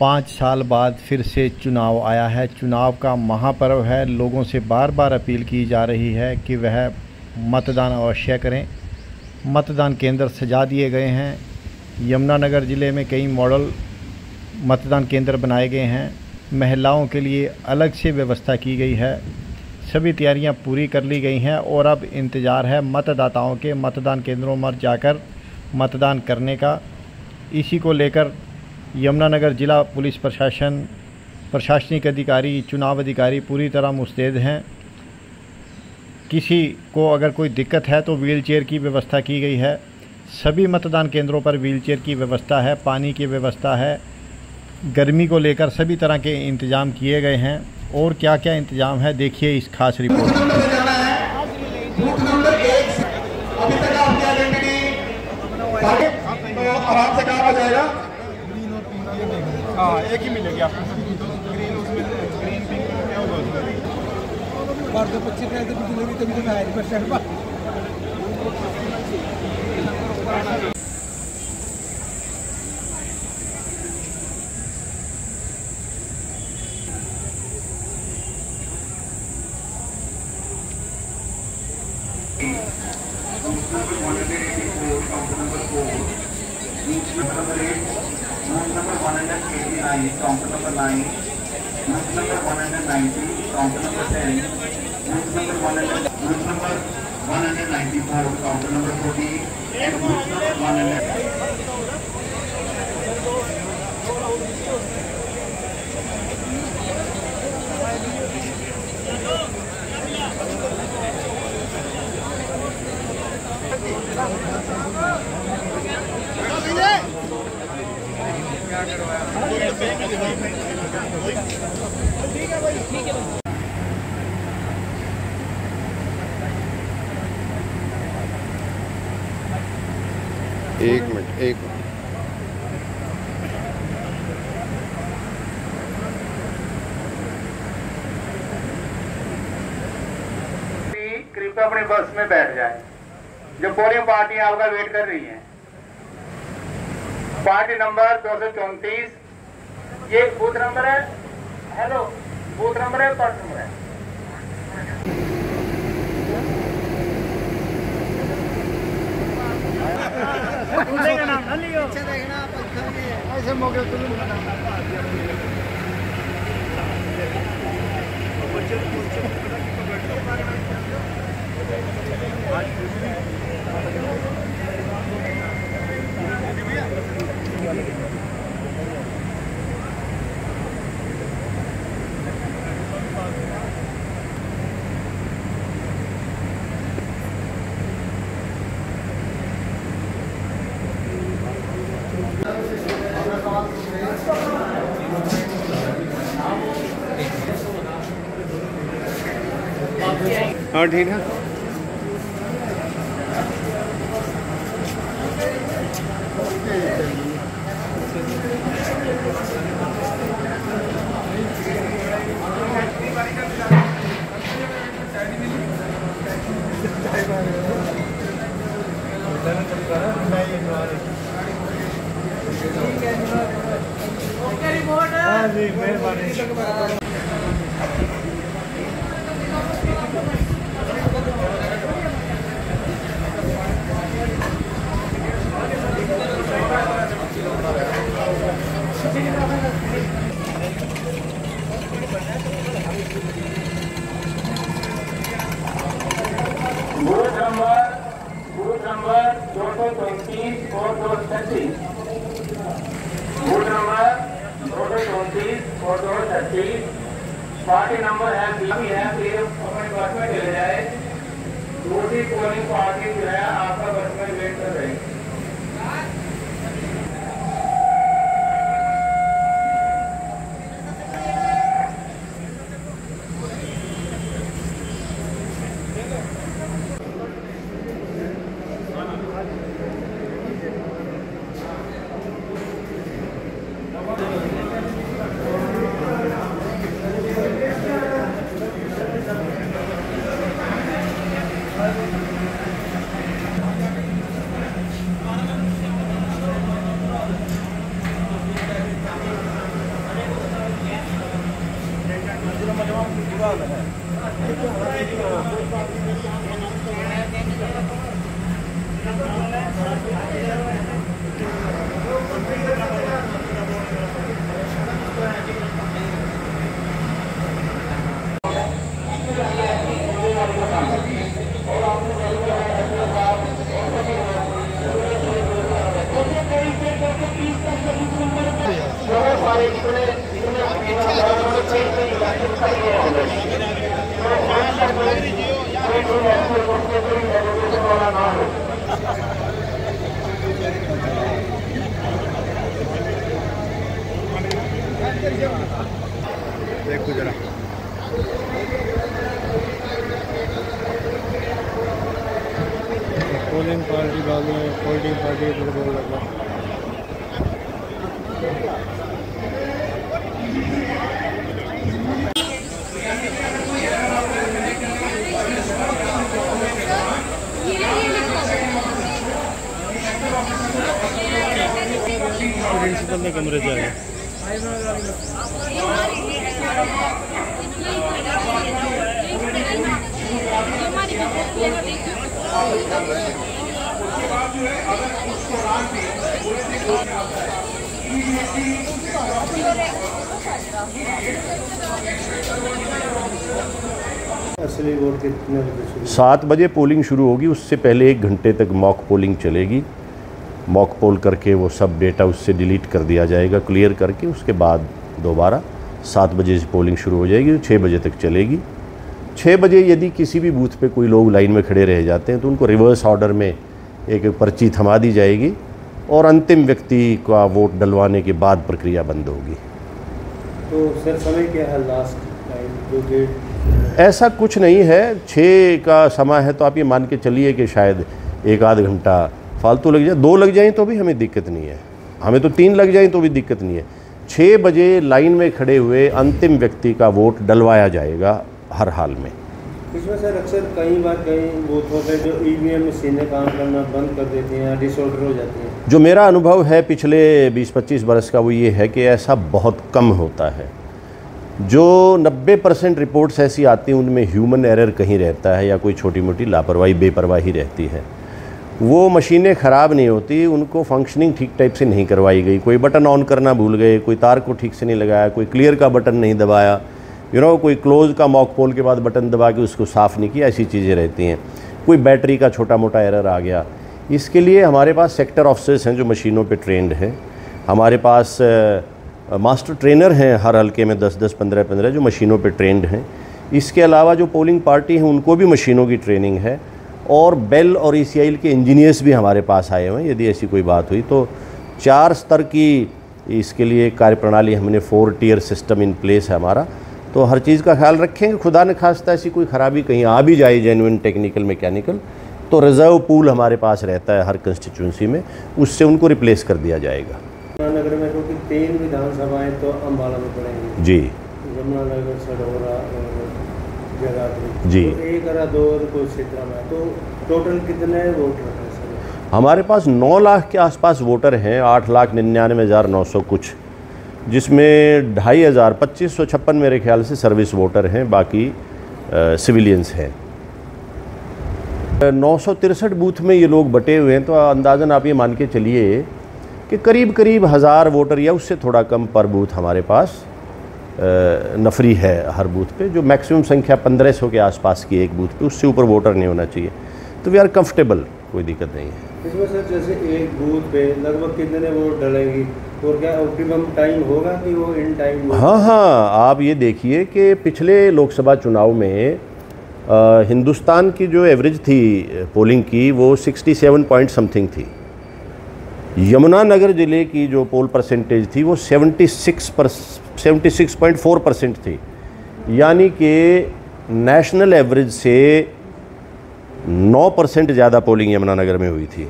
5 साल बाद फिर से चुनाव आया है। चुनाव का महापर्व है। लोगों से बार बार अपील की जा रही है कि वह मतदान अवश्य करें। मतदान केंद्र सजा दिए गए हैं। यमुनानगर ज़िले में कई मॉडल मतदान केंद्र बनाए गए हैं। महिलाओं के लिए अलग से व्यवस्था की गई है। सभी तैयारियां पूरी कर ली गई हैं और अब इंतज़ार है मतदाताओं के मतदान केंद्रों पर जाकर मतदान करने का। इसी को लेकर यमुनानगर ज़िला पुलिस प्रशासन, प्रशासनिक अधिकारी, चुनाव अधिकारी पूरी तरह मुस्तैद हैं। किसी को अगर कोई दिक्कत है तो व्हीलचेयर की व्यवस्था की गई है। सभी मतदान केंद्रों पर व्हीलचेयर की व्यवस्था है, पानी की व्यवस्था है। गर्मी को लेकर सभी तरह के इंतज़ाम किए गए हैं। और क्या क्या इंतज़ाम है देखिए इस खास रिपोर्ट में। आराम से काम हो जाएगा। हाँ, एक ही मिलेगी आपको। ग्रीन उसमें ग्रीन पिंक क्या होगा उसमें? और जो 25 रहते भी डिलीवरी तभी तो मैं आया बस स्टैंड पर। Number 189, counter number 9, number 190, counter number 10, number 194, counter number 14, and number 100. एक मिनट कृपया अपने बस में बैठ जाए। जो पोलिंग पार्टी आपका वेट कर रही है। पार्टी नंबर 234, ये बूथ नंबर है। हेलो, बूथ नंबर है, पार्ट नंबर है। दूसरे का नाम ना लियो। ऐसे मौके हाँ ठीक है। हाँ जी, मेहरबानी। बूथ नंबर 234 और 236, बूथ नंबर 234 और 236, पार्टी नंबर है फिर अपने बस में चले जाए। दूसरी पोलिंग पार्टी जो है आपका बस में वेट कर रही है। देखो जरा पोलिंग पार्टी वाले पोलिंग पार्टी इधर बोल लगा प्रिंसिपल ने कमरे जाए असली वोट कितने बजे 7 बजे पोलिंग शुरू होगी। उससे पहले 1 घंटे तक मॉक पोलिंग चलेगी। मॉक पोल करके वो सब डेटा उससे डिलीट कर दिया जाएगा, क्लियर करके उसके बाद दोबारा 7 बजे से पोलिंग शुरू हो जाएगी, 6 बजे तक चलेगी। 6 बजे यदि किसी भी बूथ पे कोई लोग लाइन में खड़े रह जाते हैं तो उनको रिवर्स ऑर्डर में एक पर्ची थमा दी जाएगी और अंतिम व्यक्ति का वोट डलवाने के बाद प्रक्रिया बंद होगी। तो सर समय क्या है लास्ट टाइम जो डेट? ऐसा कुछ नहीं है, 6 का समय है तो आप ये मान के चलिए कि शायद 1 आध घंटा फालतू लग जाए, 2 लग जाएं तो भी हमें दिक्कत नहीं है, हमें तो 3 लग जाएं तो भी दिक्कत नहीं है। 6 बजे लाइन में खड़े हुए अंतिम व्यक्ति का वोट डलवाया जाएगा हर हाल में। इसमें सर अक्सर कई बार कई बूथों पे जो ईवीएम मशीनें काम करना बंद कर देती हैं, डिसऑर्डर हो जाती हैं। जो मेरा अनुभव है पिछले 20-25 बरस का वो ये है कि ऐसा बहुत कम होता है। जो 90% रिपोर्ट्स ऐसी आती हैं उनमें ह्यूमन एरर कहीं रहता है या कोई छोटी मोटी लापरवाही बेपरवाही रहती है। वो मशीनें ख़राब नहीं होती, उनको फंक्शनिंग ठीक टाइप से नहीं करवाई गई, कोई बटन ऑन करना भूल गए, कोई तार को ठीक से नहीं लगाया, कोई क्लियर का बटन नहीं दबाया, कोई क्लोज़ का मॉक पोल के बाद बटन दबा के उसको साफ़ नहीं किया, ऐसी चीज़ें रहती हैं। कोई बैटरी का छोटा मोटा एरर आ गया। इसके लिए हमारे पास सेक्टर ऑफिसर्स हैं जो मशीनों पे ट्रेंड हैं। हमारे पास मास्टर ट्रेनर हैं हर हल्के में 10-10, 15-15 जो मशीनों पे ट्रेंड हैं। इसके अलावा जो पोलिंग पार्टी हैं उनको भी मशीनों की ट्रेनिंग है और बेल और ECIL के इंजीनियर्स भी हमारे पास आए हुए हैं। यदि ऐसी कोई बात हुई तो 4 स्तर की इसके लिए कार्यप्रणाली, हमने 4 टियर सिस्टम इन प्लेस है हमारा, तो हर चीज़ का ख्याल रखेंगे। खुदा न खास्ता ऐसी कोई ख़राबी कहीं आ भी जाए जेन्युइन टेक्निकल मैकेनिकल, तो रिज़र्व पूल हमारे पास रहता है हर कंस्टिट्यूंसी में, उससे उनको रिप्लेस कर दिया जाएगा। यमुनानगर में क्योंकि 3 विधानसभाएं तो अम्बाला में पड़ेंगी जी, यमुनानगर, सडोरा जगाधरी जी, तो 1 और 2 और कुछ क्षेत्र में, तो टोटल कितने वोटर हैं सर? हमारे पास 9 लाख के आसपास वोटर हैं, 8,99,900 कुछ, जिसमें 2,500 2556 मेरे ख्याल से सर्विस वोटर हैं, बाकी सिविलियंस हैं। 963 बूथ में ये लोग बटे हुए हैं, तो अंदाज़न आप ये मान के चलिए कि करीब 1000 वोटर या उससे थोड़ा कम पर बूथ हमारे पास नफरी है हर बूथ पे, जो मैक्सिमम संख्या 1500 के आसपास की एक बूथ पे, उससे ऊपर वोटर नहीं होना चाहिए। तो वी आर कंफर्टेबल, कोई दिक्कत नहीं है। इसमें सर जैसे एक बूथ पे लगभग कितने वोट डलेंगी और क्या ऑप्टिमम टाइम होगा कि वो इन टाइम? हाँ, आप ये देखिए कि पिछले लोकसभा चुनाव में हिंदुस्तान की जो एवरेज थी पोलिंग की वो 67 पॉइंट समथिंग थी। यमुनानगर ज़िले की जो पोल परसेंटेज थी वो 76.4% थी, यानी कि नेशनल एवरेज से 9% ज़्यादा पोलिंग यमुनानगर में हुई थी।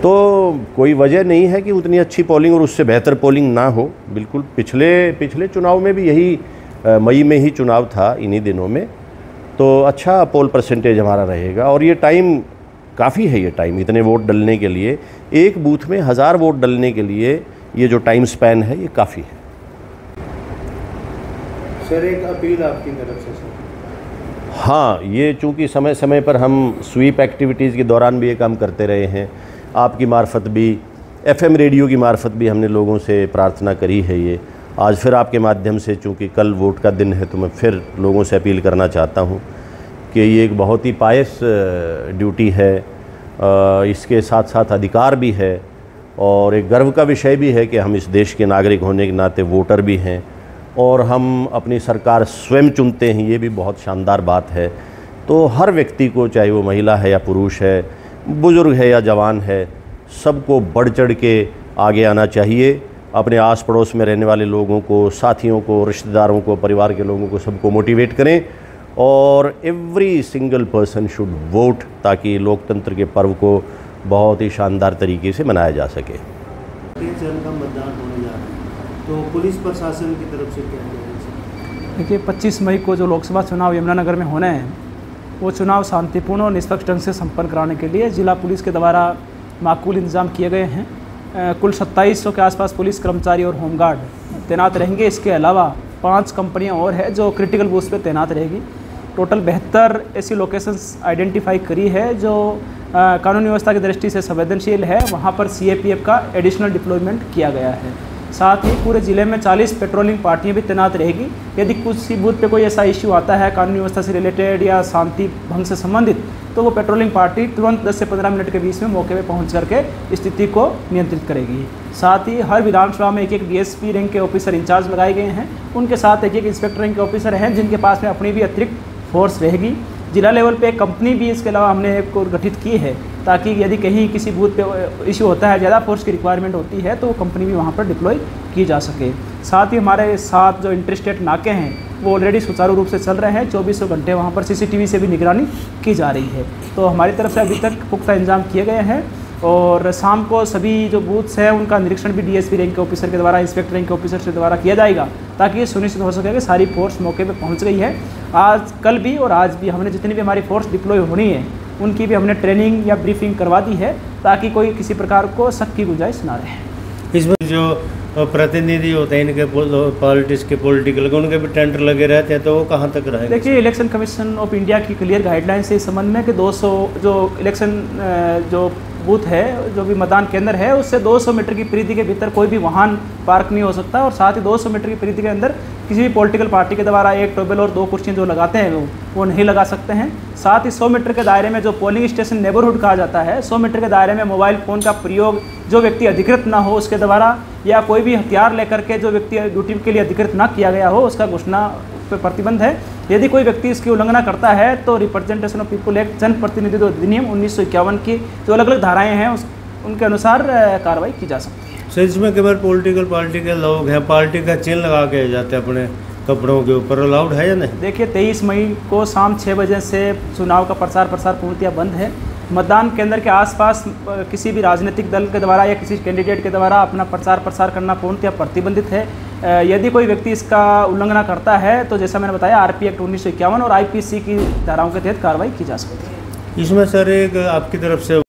तो कोई वजह नहीं है कि उतनी अच्छी पोलिंग और उससे बेहतर पोलिंग ना हो। बिल्कुल पिछले चुनाव में भी यही मई में ही चुनाव था, इन्हीं दिनों में, तो अच्छा पोल परसेंटेज हमारा रहेगा। और ये टाइम काफ़ी है, ये टाइम इतने वोट डलने के लिए, एक बूथ में 1000 वोट डलने के लिए ये जो टाइम स्पैन है ये काफ़ी है। सर एक अपील आपकी तरफ से सर। हाँ, ये चूँकि समय समय पर हम स्वीप एक्टिविटीज़ के दौरान भी ये काम करते रहे हैं, आपकी मार्फत भी, FM रेडियो की मार्फत भी हमने लोगों से प्रार्थना करी है। ये आज फिर आपके माध्यम से, चूँकि कल वोट का दिन है, तो मैं फिर लोगों से अपील करना चाहता हूँ कि ये एक बहुत ही पायस ड्यूटी है, इसके साथ साथ अधिकार भी है और एक गर्व का विषय भी है कि हम इस देश के नागरिक होने के नाते वोटर भी हैं और हम अपनी सरकार स्वयं चुनते हैं। ये भी बहुत शानदार बात है। तो हर व्यक्ति को, चाहे वो महिला है या पुरुष है, बुज़ुर्ग है या जवान है, सबको बढ़ चढ़ के आगे आना चाहिए। अपने आस पड़ोस में रहने वाले लोगों को, साथियों को, रिश्तेदारों को, परिवार के लोगों को, सबको मोटिवेट करें और every single person should vote, ताकि लोकतंत्र के पर्व को बहुत ही शानदार तरीके से मनाया जा सके। 3 चरण का मतदान होने जा रहा है, तो पुलिस प्रशासन की तरफ से क्या है? देखिए, 25 मई को जो लोकसभा चुनाव यमुनानगर में होने हैं, वो चुनाव शांतिपूर्ण और निष्पक्ष ढंग से संपन्न कराने के लिए जिला पुलिस के द्वारा माकूल इंतजाम किए गए हैं। कुल 2700 के आसपास पुलिस कर्मचारी और होमगार्ड तैनात रहेंगे। इसके अलावा 5 कंपनियां और हैं जो क्रिटिकल बूथ पे तैनात रहेगी। टोटल 72 ऐसी लोकेशंस आइडेंटिफाई करी है जो कानून व्यवस्था की दृष्टि से संवेदनशील है। वहाँ पर CAPF का एडिशनल डिप्लॉयमेंट किया गया है। साथ ही पूरे ज़िले में 40 पेट्रोलिंग पार्टियाँ भी तैनात रहेगी। यदि कुछ बूथ पे कोई ऐसा इश्यू आता है कानून व्यवस्था से रिलेटेड या शांति भंग से संबंधित, तो वो पेट्रोलिंग पार्टी तुरंत 10 से 15 मिनट के बीच में मौके पे पहुंच करके स्थिति को नियंत्रित करेगी। साथ ही हर विधानसभा में एक DSP रैंक के ऑफिसर इंचार्ज लगाए गए हैं। उनके साथ एक इंस्पेक्टर रैंक के ऑफिसर हैं जिनके पास में अपनी भी अतिरिक्त फोर्स रहेगी। जिला लेवल पे एक कंपनी भी इसके अलावा हमने एक गठित की है, ताकि यदि कहीं किसी बूथ पे इश्यू होता है, ज़्यादा फोर्स की रिक्वायरमेंट होती है, तो वो कंपनी भी वहाँ पर डिप्लॉय की जा सके। साथ ही हमारे साथ जो इंटरस्टेट नाके हैं वो ऑलरेडी सुचारू रूप से चल रहे हैं। 24 घंटे वहाँ पर CCTV से भी निगरानी की जा रही है। तो हमारी तरफ से अभी तक पुख्ता इंतजाम किए गए हैं और शाम को सभी जो बूथ्स हैं उनका निरीक्षण भी DSP रैंक के ऑफिसर के द्वारा, इंस्पेक्टर रैंक के ऑफिसर के द्वारा किया जाएगा, ताकि ये सुनिश्चित हो सके कि सारी फोर्स मौके पे पहुंच गई है। आज, कल भी और आज भी हमने जितनी भी हमारी फोर्स डिप्लॉय होनी है उनकी भी हमने ट्रेनिंग या ब्रीफिंग करवा दी है, ताकि कोई किसी प्रकार को शक की गुंजाइश ना रहे। इसमें जो प्रतिनिधि होते हैं इनके पॉलिटिक्स के, पॉलिटिकल के, उनके भी टेंडर लगे रहते हैं, तो वो कहाँ तक रहेंगे? देखिए, इलेक्शन कमीशन ऑफ इंडिया की क्लियर गाइडलाइंस है इस संबंध में कि 200 जो इलेक्शन जो बूथ है, जो भी मतदान केंद्र है, उससे 200 मीटर की परिधि के भीतर कोई भी वाहन पार्क नहीं हो सकता और साथ ही 200 मीटर की परिधि के अंदर किसी भी पॉलिटिकल पार्टी के द्वारा एक टेबल और 2 कुर्सियाँ जो लगाते हैं वो नहीं लगा सकते हैं। साथ ही 100 मीटर के दायरे में जो पोलिंग स्टेशन नेबरहुड कहा जाता है, 100 मीटर के दायरे में मोबाइल फ़ोन का प्रयोग जो व्यक्ति अधिकृत ना हो उसके द्वारा, या कोई भी हथियार लेकर के जो व्यक्ति ड्यूटी के लिए अधिकृत ना किया गया हो, उसका घोषणा पर प्रतिबंध है। यदि कोई व्यक्ति इसकी उल्लंघना करता है तो रिप्रेजेंटेशन ऑफ पीपुल एक्ट, जन प्रतिनिधित्व अधिनियम 1951 की जो अलग अलग धाराएं हैं उनके अनुसार कार्रवाई की जा सकती है। सर, इसमें केवल पॉलिटिकल पार्टी के लोग हैं, पार्टी का चिन्ह लगा के जाते हैं अपने कपड़ों के ऊपर, अलाउड है या नहीं? देखिए, 23 मई को शाम 6 बजे से चुनाव का प्रसार पूर्णतः बंद है। मतदान केंद्र के आसपास किसी भी राजनीतिक दल के द्वारा या किसी कैंडिडेट के द्वारा अपना प्रसार करना पूर्णतः प्रतिबंधित है। यदि कोई व्यक्ति इसका उल्लंघना करता है तो जैसा मैंने बताया, RP एक्ट 1951 और IPC की धाराओं के तहत कार्रवाई की जा सकती है। इसमें सर एक आपकी तरफ से